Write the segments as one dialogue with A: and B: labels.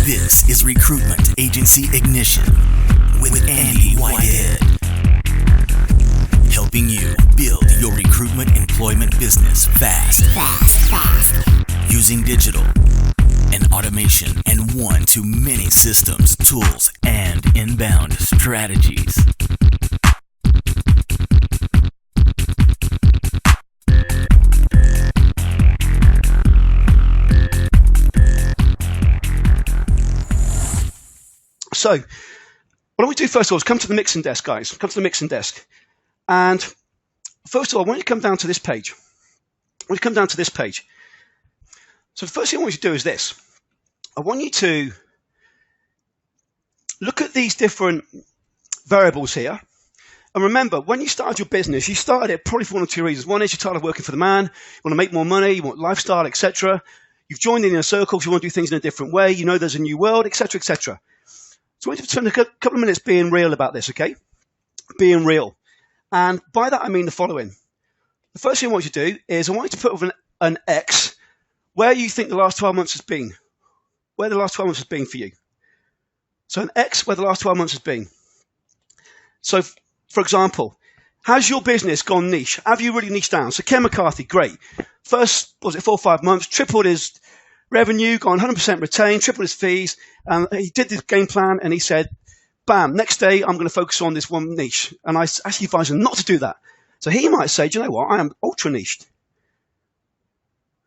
A: This is Recruitment Agency Ignition with Andy Whitehead. Helping you build your recruitment employment business fast. Using digital and automation and one-to-many systems, tools, and inbound strategies.
B: So, what I want to do first of all is come to the mixing desk, guys. Come to the mixing desk. And first of all, I want you to come down to this page. So the first thing I want you to do is this. I want you to look at these different variables here. And remember, when you started your business, you started it probably for one or two reasons. One is you're tired of working for the man, you want to make more money, you want lifestyle, etc. You've joined in a circle because you want to do things in a different way. You know there's a new world, etc., etc. So I want you to spend a couple of minutes being real about this, okay? Being real. And by that, I mean the following. The first thing I want you to do is I want you to put with an X where you think the last 12 months has been. Where the last 12 months has been for you. So an X where the last 12 months has been. So, for example, has your business gone niche? Have you really niched down? So Ken McCarthy, great. First, 4 or 5 months, tripled his revenue, gone 100% retained, tripled his fees. He did this game plan and he said, bam, next day I'm going to focus on this one niche. And I actually advise him not to do that. So he might say, do you know what? I am ultra niched.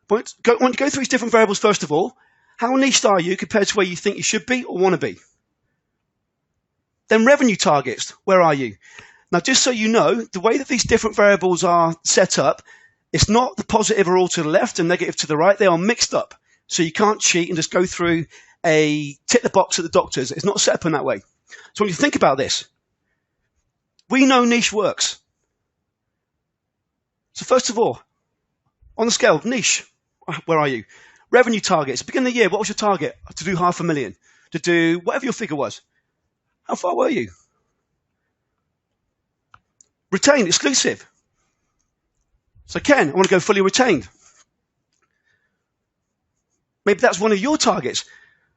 B: But I want to go through these different variables first of all. How niched are you compared to where you think you should be or want to be? Then revenue targets, where are you? Now, just so you know, the way that these different variables are set up, it's not the positive are all to the left and negative to the right. They are mixed up. So you can't cheat and just go through a tick the box at the doctors. It's not set up in that way. So when you think about this, we know niche works. So first of all, on the scale, niche, where are you? Revenue targets. Beginning of the year, what was your target? To do $500,000. To do whatever your figure was. How far were you? Retained, exclusive. So Ken, I want to go fully retained. Maybe that's one of your targets.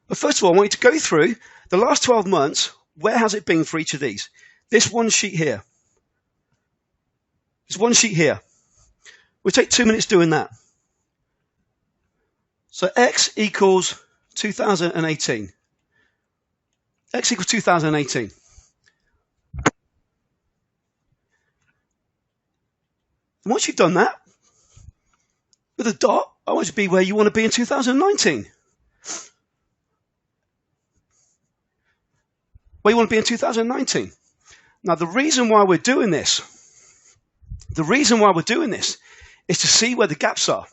B: But first of all, I want you to go through the last 12 months. Where has it been for each of these? This one sheet here. This one sheet here. We'll take 2 minutes doing that. So X equals 2018. X equals 2018. And once you've done that, with a dot, I want you to be where you want to be in 2019. Where you want to be in 2019. Now, the reason why we're doing this is to see where the gaps are.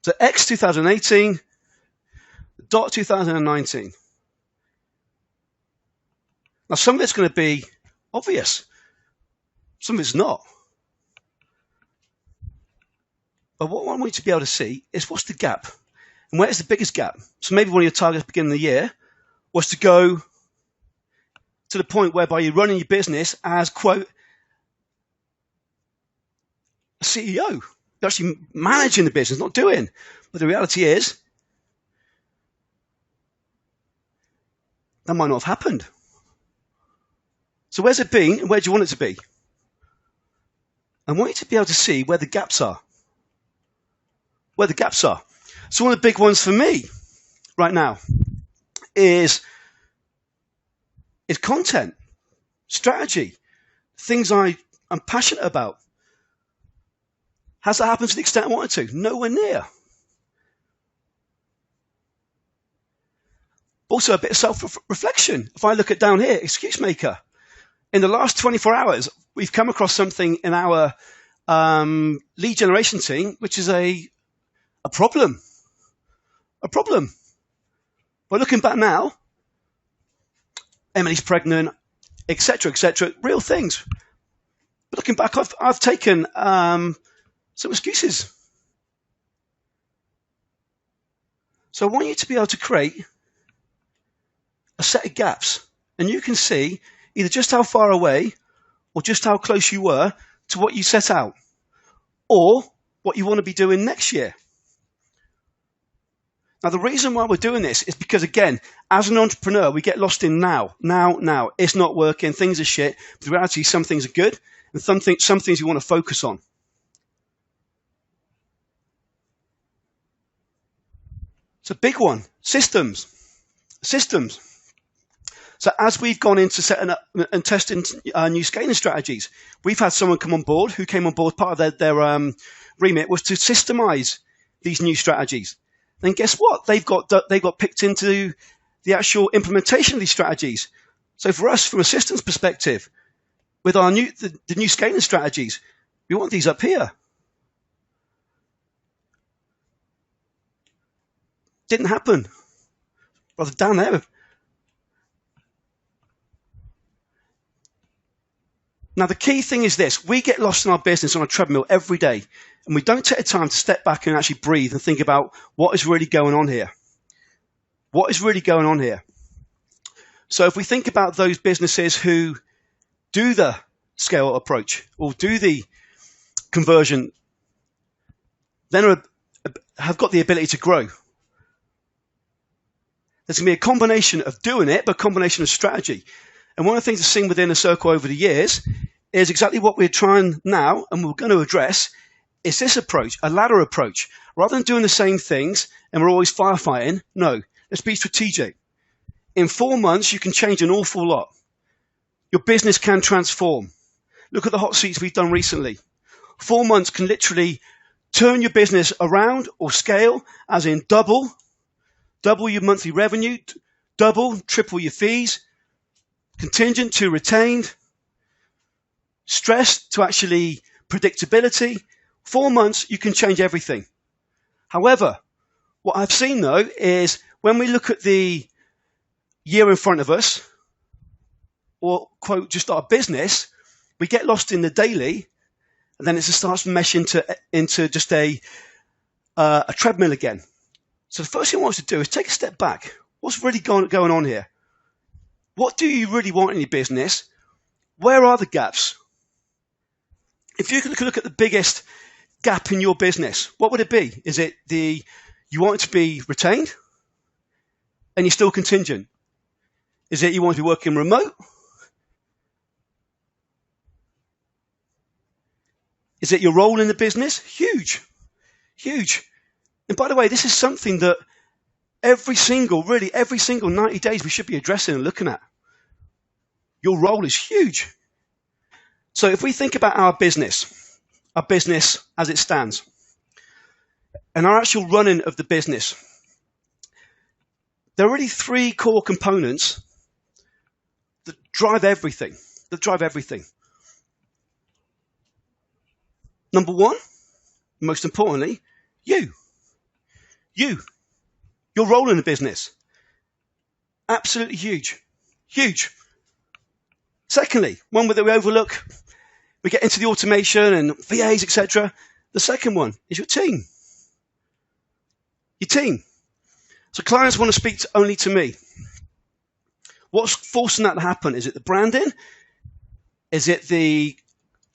B: So X 2018, dot 2019. Now, some of it's going to be obvious. Some of it's not. But what I want you to be able to see is what's the gap? And where is the biggest gap? So maybe one of your targets at the beginning of the year was to go to the point whereby you're running your business as, quote, a CEO. You're actually managing the business, not doing. But the reality is, that might not have happened. So where's it been and where do you want it to be? I want you to be able to see where the gaps are. Where the gaps are. So one of the big ones for me right now is content, strategy, things I'm passionate about. Has that happened to the extent I wanted to? Nowhere near. Also a bit of self-reflection. If I look at down here, excuse maker. In the last 24 hours, we've come across something in our lead generation team, which is a problem. A problem. But looking back now, Emily's pregnant, etc., real things. But looking back, I've taken some excuses. So I want you to be able to create a set of gaps, and you can see either just how far away or just how close you were to what you set out or what you want to be doing next year? Now, the reason why we're doing this is because, again, as an entrepreneur, we get lost in now. It's not working, things are shit. But in reality, some things are good and some things you want to focus on. It's a big one. Systems. So as we've gone into setting up and testing new scaling strategies, we've had someone come on board who came on board. Part of their remit was to systemize these new strategies. Then guess what? They got picked into the actual implementation of these strategies. So for us, from a systems perspective, with our the new scaling strategies, we want these up here. Didn't happen. Rather down there. Now, the key thing is this. We get lost in our business on a treadmill every day, and we don't take the time to step back and actually breathe and think about what is really going on here. What is really going on here? So if we think about those businesses who do the scale approach or do the conversion, then have got the ability to grow. There's going to be a combination of doing it, but a combination of strategy. And one of the things I've seen within a circle over the years is exactly what we're trying now and we're going to address is this approach, a ladder approach. Rather than doing the same things and we're always firefighting, no, let's be strategic. In 4 months, you can change an awful lot. Your business can transform. Look at the hot seats we've done recently. 4 months can literally turn your business around or scale, as in double your monthly revenue, triple your fees, contingent to retained, stress to actually predictability. 4 months, you can change everything. However, what I've seen though is when we look at the year in front of us, or quote, just our business, we get lost in the daily, and then it just starts to mesh into just a treadmill again. So the first thing I want us to do is take a step back. What's really going on here? What do you really want in your business? Where are the gaps? If you could look at the biggest gap in your business, what would it be? Is it you want it to be retained and you're still contingent? Is it you want to be working remote? Is it your role in the business? Huge. And by the way, this is something that every single 90 days we should be addressing and looking at. Your role is huge. So if we think about our business as it stands, and our actual running of the business, there are really 3 core components that drive everything. Number 1, most importantly, you. Your role in the business. Absolutely huge. Secondly, one that we overlook, we get into the automation and VAs, etc. The second one is your team. Your team. So clients want to speak only to me. What's forcing that to happen? Is it the branding? Is it the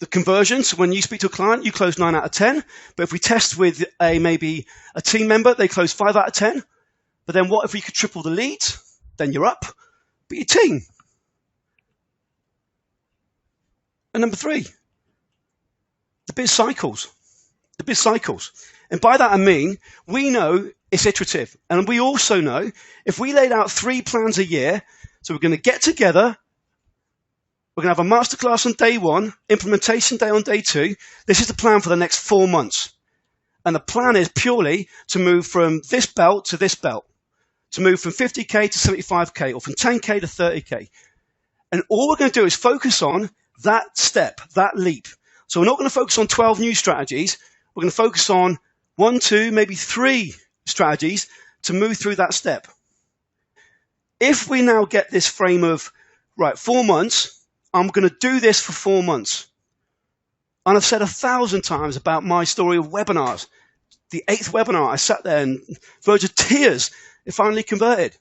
B: conversion? So when you speak to a client, you close 9 out of 10. But if we test with maybe a team member, they close 5 out of 10. But then what if we could triple the leads? Then you're up. But your team. And number 3, the biz cycles. And by that I mean, we know it's iterative. And we also know if we laid out 3 plans a year, so we're going to get together, we're going to have a masterclass on day 1, implementation day on day 2. This is the plan for the next 4 months. And the plan is purely to move from this belt to this belt, to move from 50K to 75K or from 10K to 30K. And all we're going to do is focus on that step, that leap. So we're not going to focus on 12 new strategies. We're going to focus on 1, 2, maybe 3 strategies to move through that step. If we now get this frame of, right, 4 months, I'm going to do this for 4 months. And I've said 1,000 times about my story of webinars. The 8th webinar, I sat there and verge of tears. It finally converted.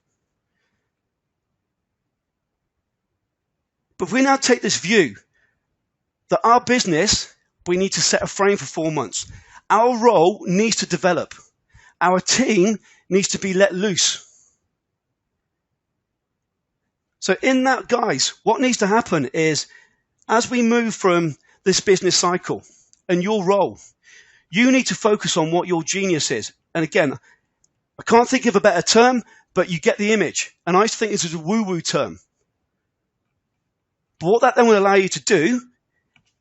B: But if we now take this view that our business we need to set a frame for 4 months. Our role needs to develop. Our team needs to be let loose. So in that, guys, what needs to happen is, as we move from this business cycle and your role, you need to focus on what your genius is. And again, I can't think of a better term, but you get the image. And I think this is a woo-woo term. But what that then will allow you to do,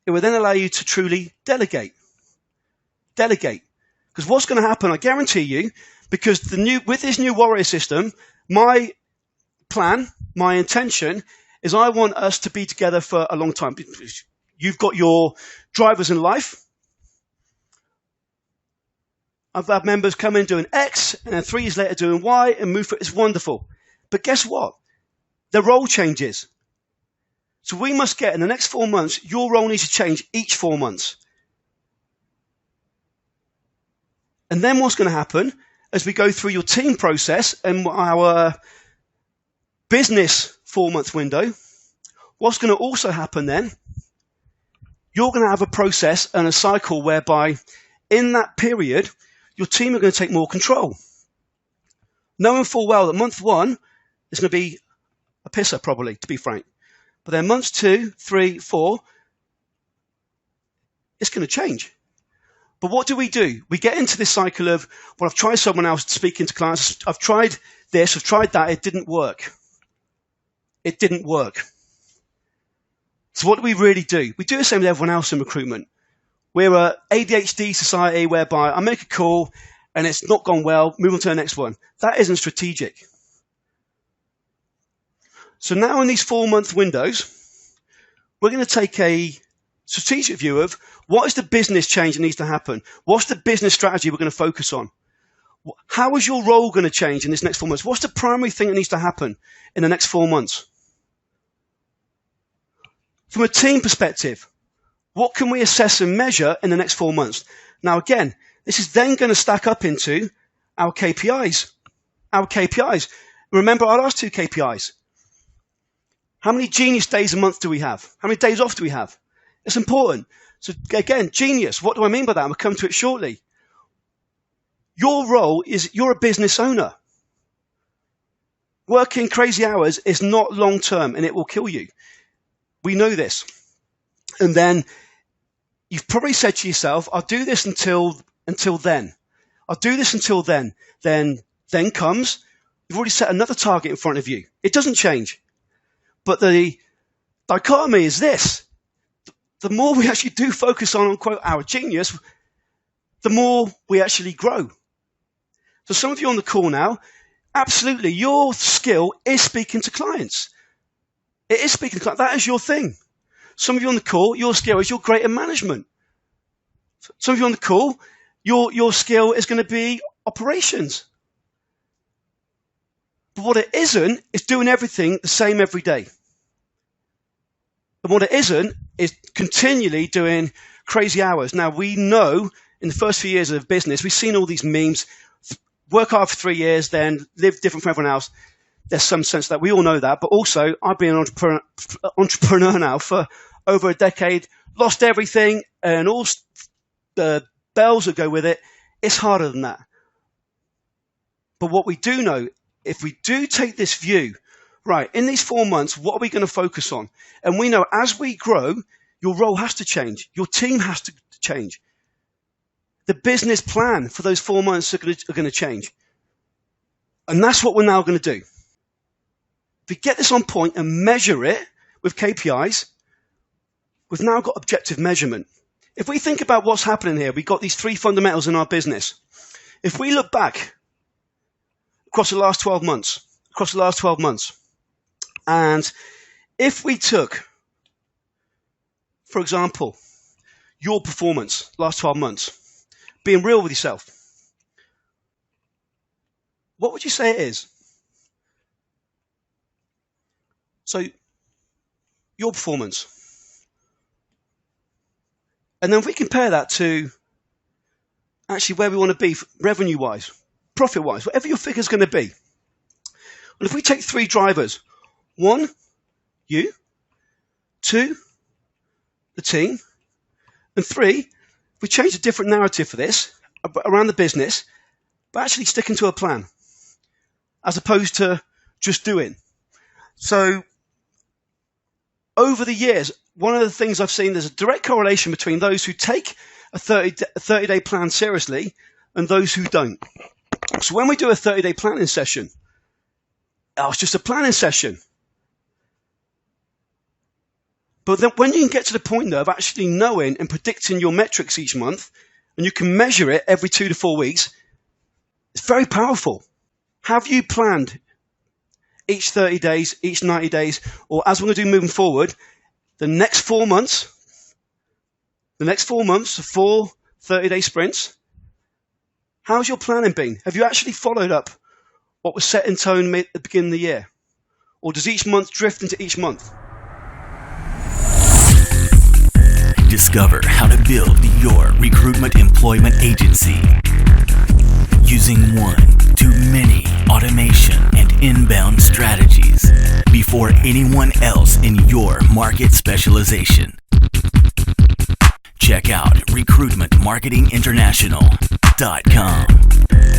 B: it will then allow you to truly delegate. Delegate. Because what's going to happen, I guarantee you, because with this new warrior system, my plan, my intention is I want us to be together for a long time. You've got your drivers in life. I've had members come in doing X and then 3 years later doing Y and move for it. It's wonderful. But guess what? Their role changes. So we must get in the next 4 months, your role needs to change each 4 months. And then what's going to happen as we go through your team process and our business 4-month window, what's going to also happen then, you're going to have a process and a cycle whereby in that period, your team are going to take more control. Knowing full well that month 1 is going to be a pisser probably, to be frank. But then months 2, 3, 4, it's going to change. But what do? We get into this cycle of, well, I've tried someone else speaking to clients. I've tried this, I've tried that. It didn't work. It didn't work. So what do we really do? We do the same with everyone else in recruitment. We're a ADHD society whereby I make a call and it's not gone well, move on to the next one. That isn't strategic. So now in these 4-month windows, we're going to take a strategic view of what is the business change that needs to happen? What's the business strategy we're going to focus on? How is your role going to change in this next 4 months? What's the primary thing that needs to happen in the next 4 months? From a team perspective, what can we assess and measure in the next 4 months? Now, again, this is then going to stack up into our KPIs. Our KPIs. Remember our last 2 KPIs. How many genius days a month do we have? How many days off do we have? It's important. So again, genius, what do I mean by that? I'll come to it shortly. Your role is you're a business owner. Working crazy hours is not long term and it will kill you. We know this. And then you've probably said to yourself, I'll do this until then. I'll do this until then. Then comes, you've already set another target in front of you. It doesn't change. But the dichotomy is this. The more we actually do focus on, quote, our genius, the more we actually grow. So some of you on the call now, absolutely, your skill is speaking to clients. It is speaking to clients. That is your thing. Some of you on the call, your skill is your greater management. Some of you on the call, your skill is going to be operations. But what it isn't is doing everything the same every day. And what it isn't is continually doing crazy hours. Now, we know in the first few years of business, we've seen all these memes, work hard for 3 years, then live different from everyone else. There's some sense that we all know that. But also, I've been an entrepreneur now for over a decade, lost everything and all the bells that go with it. It's harder than that. But what we do know, if we do take this view, right, in these 4 months, what are we going to focus on? And we know as we grow, your role has to change. Your team has to change. The business plan for those 4 months are going to change. And that's what we're now going to do. If we get this on point and measure it with KPIs, we've now got objective measurement. If we think about what's happening here, we've got these 3 fundamentals in our business. If we look back across the last 12 months, and if we took, for example, your performance last 12 months, being real with yourself, what would you say it is? So, your performance. And then if we compare that to actually where we want to be revenue-wise, profit-wise, whatever your figure's going to be. And if we take 3 drivers, 1, you, 2, the team, And 3, we change a different narrative for this around the business, but actually sticking to a plan as opposed to just doing. So over the years, one of the things I've seen, there's a direct correlation between those who take a 30-day plan seriously and those who don't. So when we do a 30-day planning session, it's just a planning session. But then when you can get to the point though, of actually knowing and predicting your metrics each month, and you can measure it every 2 to 4 weeks, it's very powerful. Have you planned each 30 days, each 90 days, or as we're going to do moving forward, the next 4 months, 4 30-day sprints? How's your planning been? Have you actually followed up what was set in tone at the beginning of the year? Or does each month drift into each month?
A: Discover how to build your recruitment employment agency using one-to-many automation and inbound strategies before anyone else in your market specialization. Check out recruitmentmarketinginternational.com.